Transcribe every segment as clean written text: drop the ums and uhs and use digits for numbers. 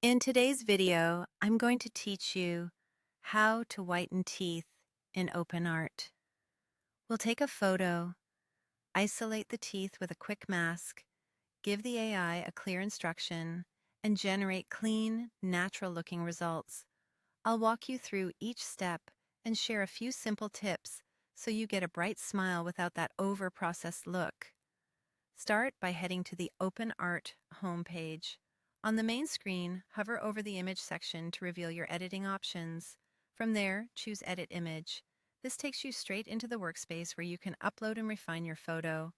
In today's video, I'm going to teach you how to whiten teeth in OpenArt. We'll take a photo, isolate the teeth with a quick mask, give the AI a clear instruction, and generate clean, natural-looking results. I'll walk you through each step and share a few simple tips so you get a bright smile without that over-processed look. Start by heading to the OpenArt homepage. On the main screen, hover over the image section to reveal your editing options. From there, choose Edit Image. This takes you straight into the workspace where you can upload and refine your photo.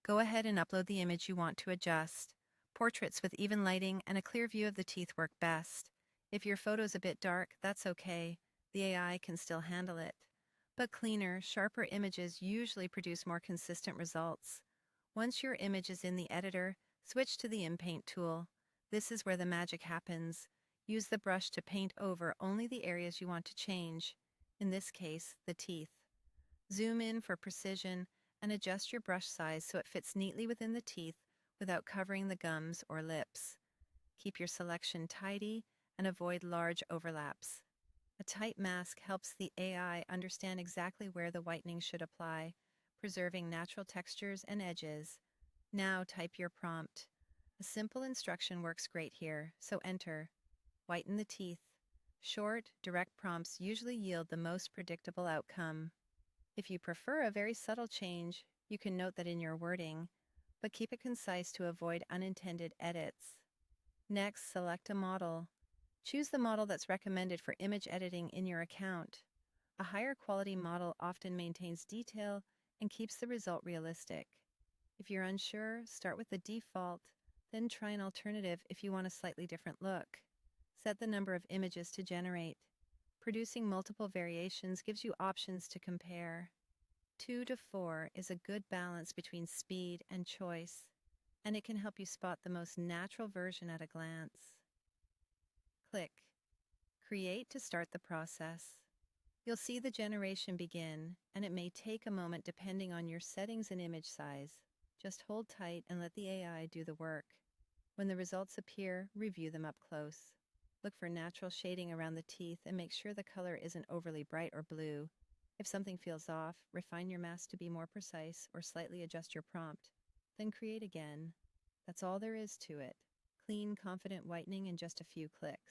Go ahead and upload the image you want to adjust. Portraits with even lighting and a clear view of the teeth work best. If your photo's a bit dark, that's okay. The AI can still handle it. But cleaner, sharper images usually produce more consistent results. Once your image is in the editor, switch to the InPaint tool. This is where the magic happens. Use the brush to paint over only the areas you want to change, in this case, the teeth. Zoom in for precision and adjust your brush size so it fits neatly within the teeth without covering the gums or lips. Keep your selection tidy and avoid large overlaps. A tight mask helps the AI understand exactly where the whitening should apply, preserving natural textures and edges. Now type your prompt. A simple instruction works great here, so enter. Whiten the teeth. Short, direct prompts usually yield the most predictable outcome. If you prefer a very subtle change, you can note that in your wording, but keep it concise to avoid unintended edits. Next, select a model. Choose the model that's recommended for image editing in your account. A higher quality model often maintains detail and keeps the result realistic. If you're unsure, start with the default, then try an alternative if you want a slightly different look. Set the number of images to generate. Producing multiple variations gives you options to compare. 2 to 4 is a good balance between speed and choice, and it can help you spot the most natural version at a glance. Click Create to start the process. You'll see the generation begin, and it may take a moment depending on your settings and image size. Just hold tight and let the AI do the work. When the results appear, review them up close. Look for natural shading around the teeth and make sure the color isn't overly bright or blue. If something feels off, refine your mask to be more precise or slightly adjust your prompt. Then create again. That's all there is to it. Clean, confident whitening in just a few clicks.